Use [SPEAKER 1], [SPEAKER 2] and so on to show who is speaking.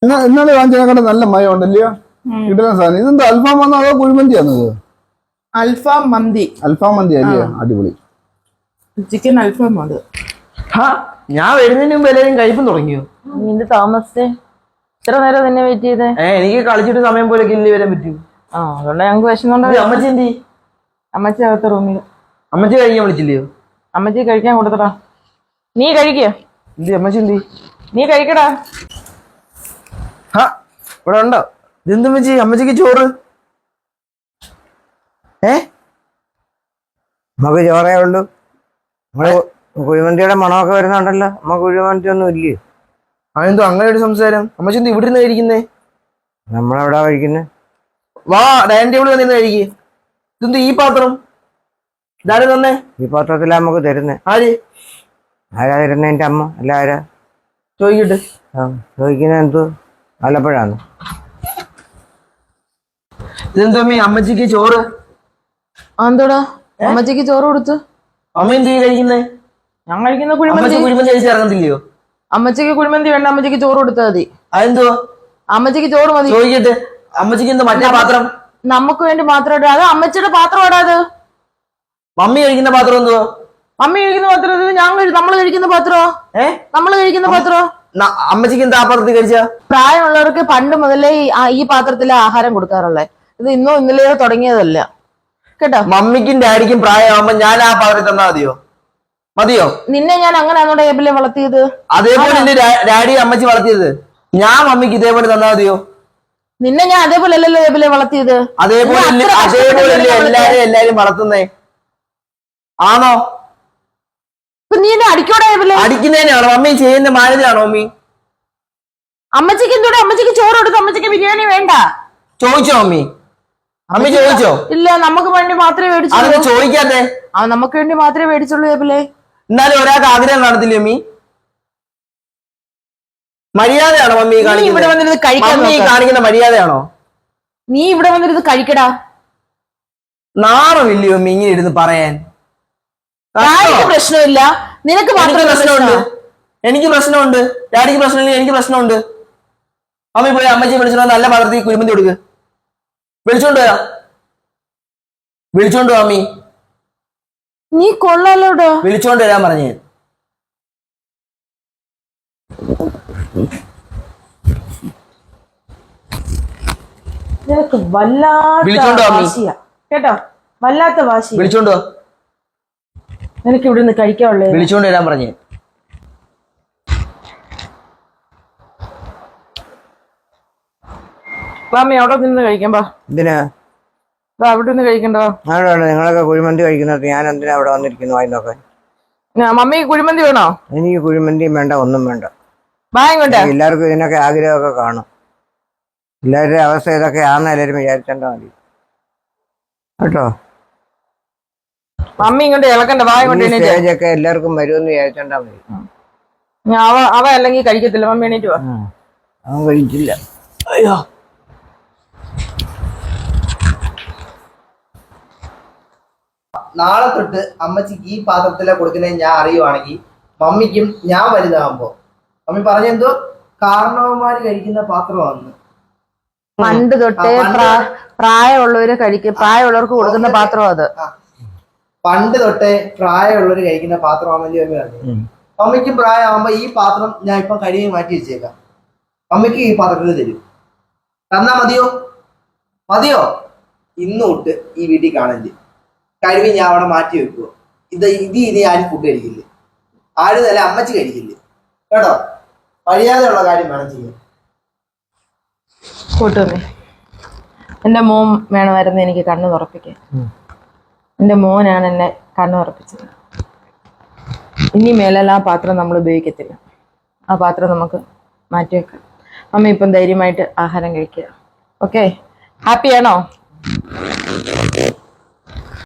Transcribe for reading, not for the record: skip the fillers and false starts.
[SPEAKER 1] ഇന്നലെ വാങ്ങിച്ചതിനെക്കാളും നല്ല മയം ഉണ്ടല്ലയോ കിട്ടുന്ന സാധനം. ഇതെന്താ അൽഫാം വന്നോ അതോ കുഴിമന്തിയാണോ ഇത്?
[SPEAKER 2] അൽഫാം മന്തി.
[SPEAKER 1] അൽഫാം മന്തി അല്ലയോ? അടിപൊളി
[SPEAKER 2] ചിക്കൻ അൽഫാം അത്.
[SPEAKER 3] ഞാൻ വരുന്നതിന് മുമ്പ് എല്ലാവരും കഴിപ്പം തുടങ്ങിയോ?
[SPEAKER 4] നിന്റെ താമസിച്ചേ ഇത്ര നേരം തന്നെ വെയിറ്റ് ചെയ്തേ?
[SPEAKER 3] എനിക്ക് കളിച്ചിട്ട് സമയം പോലെ ഇല്ല വരാൻ പറ്റൂ.
[SPEAKER 4] അതുകൊണ്ട് ഞങ്ങൾക്ക് വിഷമം.
[SPEAKER 3] അമ്മച്ചി എന്തി?
[SPEAKER 4] അമ്മച്ചി അകത്ത് റൂമിൽ.
[SPEAKER 3] അമ്മച്ചി കഴിക്കാൻ വിളിച്ചില്ലയോ?
[SPEAKER 4] അമ്മച്ചി കഴിക്കാൻ കൊടുത്തടാ. നീ കഴിക്കുക.
[SPEAKER 3] എന്തി അമ്മച്ചി എന്തി?
[SPEAKER 4] നീ കഴിക്കടാ.
[SPEAKER 3] ഇവിടെ ഉണ്ടോ? ഇതെന്തമ്മച്ചി അമ്മച്ചിക്ക് ചോറ്?
[SPEAKER 5] നമുക്ക് ചോറേ ഉള്ളൂ. നമ്മള് കുഴിമന്തിയുടെ മണമൊക്കെ വരുന്നുണ്ടല്ലോ. നമുക്ക് കുഴിമന്തി ഒന്നും ഇല്ലേ?
[SPEAKER 3] അതെന്തോ അങ്ങനെ ഒരു സംസാരം? അമ്മച്ചി എന്ത് ഇവിടെ നിന്ന് കഴിക്കുന്നേ?
[SPEAKER 5] നമ്മളെവിടാ കഴിക്കുന്നേ?
[SPEAKER 3] വാ ഡൈനിങ് ടേബിൾ വന്നിരുന്ന് കഴിക്കേ. ഇതെന്ത് ഈ പാത്രം? ഇതാരും തന്നെ
[SPEAKER 5] ഈ പാത്രത്തിലാ നമുക്ക് തരുന്നേ.
[SPEAKER 3] ആര്?
[SPEAKER 5] ആരാ തരുന്നേ? എന്റെ അമ്മ. അല്ല ആരാ
[SPEAKER 3] ചോദിക്കട്ടെ.
[SPEAKER 5] ചോദിക്കുന്ന എന്തോ വല്ലപ്പോഴാണ്.
[SPEAKER 3] ഇതെന്തോ അമ്മച്ചിക്ക് ചോറ്?
[SPEAKER 4] എന്തോടാ അമ്മച്ചിക്ക് ചോറ് കൊടുത്തു?
[SPEAKER 3] അമ്മ എന്ത് കഴിക്കുന്നേ?
[SPEAKER 4] ഞാൻ കഴിക്കുന്ന കുഴിമന്തി.
[SPEAKER 3] കുഴിമന്തി കഴിച്ച് ഇറങ്ങത്തില്ലയോ?
[SPEAKER 4] അമ്മച്ചിക്ക് കുഴിമന്തി വേണ്ട, അമ്മച്ചിക്ക് ചോറ് കൊടുത്താൽ മതി.
[SPEAKER 3] അതെന്തോ?
[SPEAKER 4] അമ്മച്ചിക്ക് ചോറ് മതി.
[SPEAKER 3] ചോദിക്കട്ടെ. അമ്മച്ചിക്ക് എന്തോ മറ്റേ പാത്രം?
[SPEAKER 4] നമുക്ക് വേണ്ടി മാത്രം ഇടാ. അത് അമ്മച്ചിയുടെ പാത്രം ഇടാത്.
[SPEAKER 3] മമ്മി കഴിക്കുന്ന പാത്രം എന്തോ?
[SPEAKER 4] മമ്മി കഴിക്കുന്ന പാത്രം നമ്മള് കഴിക്കുന്ന പാത്രോ? നമ്മള് കഴിക്കുന്ന പാത്രോ?
[SPEAKER 3] അമ്മച്ചിക്ക് എന്താ ആ പാത്രത്തിൽ കഴിച്ച?
[SPEAKER 4] പ്രായമുള്ളവർക്ക് പണ്ട് മുതലേ ഈ പാത്രത്തിലെ ആഹാരം കൊടുക്കാറുള്ളത്. ഇത് ഇന്നോ ഇന്നലെയോ തുടങ്ങിയതല്ല കേട്ടോ.
[SPEAKER 3] മമ്മിക്കും ഡാഡിക്കും പ്രായമാകുമ്പോ ഞാൻ ആ പാത്രത്തിൽ തന്നാ മതിയോ? മതിയോ?
[SPEAKER 4] നിന്നെ ഞാൻ അങ്ങനെയാണോ ടേബിളിൽ വളർത്തിയത്?
[SPEAKER 3] അതേപോലെ എന്റെ ഡാഡി അമ്മച്ചി വളർത്തിയത്. ഞാൻ മമ്മിക്ക് ഇതേപോലെ തന്നാ മതിയോ?
[SPEAKER 4] നിന്നെ ഞാൻ അതേപോലെ അല്ലല്ലോ ടേബിളിൽ വളർത്തിയത്.
[SPEAKER 3] അതേപോലെ എല്ലാരും വളർത്തുന്നേ ആണോ?
[SPEAKER 4] നീ എന്നെ അടിക്കോടെ ടേബിളിൽ?
[SPEAKER 3] അടിക്കുന്നതിനാണോ? മമ്മി ചെയ്യുന്ന മാനേജാണോ മമ്മി?
[SPEAKER 4] അമ്മച്ചിക്ക് എന്തോടെ? അമ്മച്ചിക്ക് ചോറ് കൊടുത്തു. അമ്മച്ചിക്ക് ബിരിയാണി വേണ്ട.
[SPEAKER 3] ചോദിച്ചോ മമ്മി? അമ്മി ചോദിച്ചോ?
[SPEAKER 4] ഇല്ല, നമുക്ക് വേണ്ടി മാത്രമേ മേടിച്ചുള്ളൂ.
[SPEAKER 3] ചോദിക്കാതെ
[SPEAKER 4] നമുക്ക് വേണ്ടി മാത്രമേ മേടിച്ചുള്ളൂ ടേബിളെ.
[SPEAKER 3] എന്നാലും ഒരാൾക്ക് ആഗ്രഹം കാണത്തില്ലേ മമ്മി? മര്യാദയാണോ മമ്മി കാണിക്കുന്ന മര്യാദയാണോ?
[SPEAKER 4] നീ ഇവിടെ വന്നിരുന്ന് കഴിക്കടാ.
[SPEAKER 3] നാണമില്ലയോ മമ്മി ഇങ്ങനെ ഇരുന്ന് പറയാൻ?
[SPEAKER 4] പ്രശ്നമില്ല, നിനക്ക് മാത്രം
[SPEAKER 3] പ്രശ്നമുണ്ട്. എനിക്ക് പ്രശ്നമുണ്ട്. ഡാഡിക്ക് പ്രശ്നമില്ല, എനിക്ക് പ്രശ്നമുണ്ട്. അമ്മി പോയി അമ്മച്ചി വിളിച്ചോ, നല്ല പാത്രത്തിൽ കുഴിമന്തി കൊടുക്ക്. വിളിച്ചോണ്ട് വരാം. വിളിച്ചോണ്ട് അമ്മി.
[SPEAKER 4] നീ കൊള്ളാലോടോ.
[SPEAKER 3] വിളിച്ചോണ്ട് വരാൻ പറഞ്ഞേ.
[SPEAKER 4] നിനക്ക് വല്ലാത്ത വാശിയാ കേട്ടോ, വല്ലാത്ത വാശി.
[SPEAKER 3] വിളിച്ചോണ്ടോ.
[SPEAKER 4] നിനക്ക് ഇവിടെ നിന്ന് കഴിക്കാനുള്ളേ.
[SPEAKER 3] വിളിച്ചോണ്ട് വരാൻ പറഞ്ഞേ.
[SPEAKER 4] വാമി അവിടെ നിന്ന് കഴിക്കാം.
[SPEAKER 5] എന്തിനാ
[SPEAKER 4] അവിടെ നിന്ന് കഴിക്കണ്ടോ?
[SPEAKER 5] നിങ്ങളൊക്കെ കുഴിമന്തി കഴിക്കുന്നത് ഞാൻ എന്തിനാ അവിടെ വന്നിരിക്കുന്നു വായി നോക്കാൻ?
[SPEAKER 4] മമ്മിക്ക് കുഴിമന്തി വേണോ?
[SPEAKER 5] എനിക്ക് കുഴിമന്തിയും വേണ്ട, ഒന്നും വേണ്ട. എല്ലാവർക്കും ഇതിനൊക്കെ ആഗ്രഹമൊക്കെ കാണും. എല്ലാവരുടെ അവസ്ഥ ഇതൊക്കെ ആണെന്ന് എല്ലാവരും വിചാരിച്ചാൽ മതി കേട്ടോ.
[SPEAKER 4] മമ്മി ഇങ്ങോട്ട് ഇളക്കണ്ട.
[SPEAKER 5] സ്റ്റേജൊക്കെ എല്ലാവർക്കും വരുമെന്ന് വിചാരിച്ചാൽ മതി.
[SPEAKER 4] അവ അല്ലെങ്കിൽ കഴിക്കത്തില്ല. മമ്മി എണീറ്റ് വാ.
[SPEAKER 5] അവൻ കഴിച്ചില്ല.
[SPEAKER 3] അയ്യോ, നാളെ തൊട്ട് അമ്മച്ചിക്ക് ഈ പാത്രത്തിലെ കൊടുക്കുന്നത് ഞാൻ അറിയുവാണെങ്കിൽ മമ്മിക്കും ഞാൻ വലുതാകുമ്പോ മമ്മി പറഞ്ഞെന്തോ കാരണവന്മാര് കഴിക്കുന്ന പാത്രമാണ്.
[SPEAKER 4] പണ്ട് തൊട്ടേ പ്രായമുള്ളവർക്ക് കൊടുക്കുന്ന പാത്രം അത്.
[SPEAKER 3] പണ്ട് തൊട്ടേ പ്രായമുള്ളവര് കഴിക്കുന്ന പാത്രമാണെന്നല്ലേ മമ്മി പറഞ്ഞു. മമ്മിക്കും പ്രായമാകുമ്പോ ഈ പാത്രം ഞാൻ ഇപ്പൊ കഴുകി മാറ്റി വെച്ചേക്കാം. മമ്മിക്ക് ഈ പാത്രത്തിൽ തരും. തന്നാ മതിയോ? മതിയോ? ഇന്ന് തൊട്ട് ഈ വീട്ടിൽ കാണില്ല. കഴിവി ഞാൻ അവിടെ മാറ്റി വെക്കുവോ. ഇനി ആരും ഫുഡ് കഴിക്കില്ല. ആരും തന്നെ അമ്മച്ചി കഴിക്കില്ല കേട്ടോ. കഴിയാതെയുള്ള കാര്യം വേണം ചെയ്യാൻ.
[SPEAKER 4] കൂട്ടുമേ, എന്റെ മോൻ വേണമായിരുന്നു എനിക്ക് കണ്ണു തുറപ്പിക്കാൻ. എന്റെ മോനാണ് എന്നെ കണ്ണു തുറപ്പിച്ചത്. ഇനി മേലെല്ലാം ആ പാത്രം നമ്മൾ ഉപയോഗിക്കത്തില്ല. ആ പാത്രം നമുക്ക് മാറ്റിവെക്കാം. അമ്മ ഇപ്പം ധൈര്യമായിട്ട് ആഹാരം കഴിക്കുക. ഓക്കെ, ഹാപ്പിയാണോ?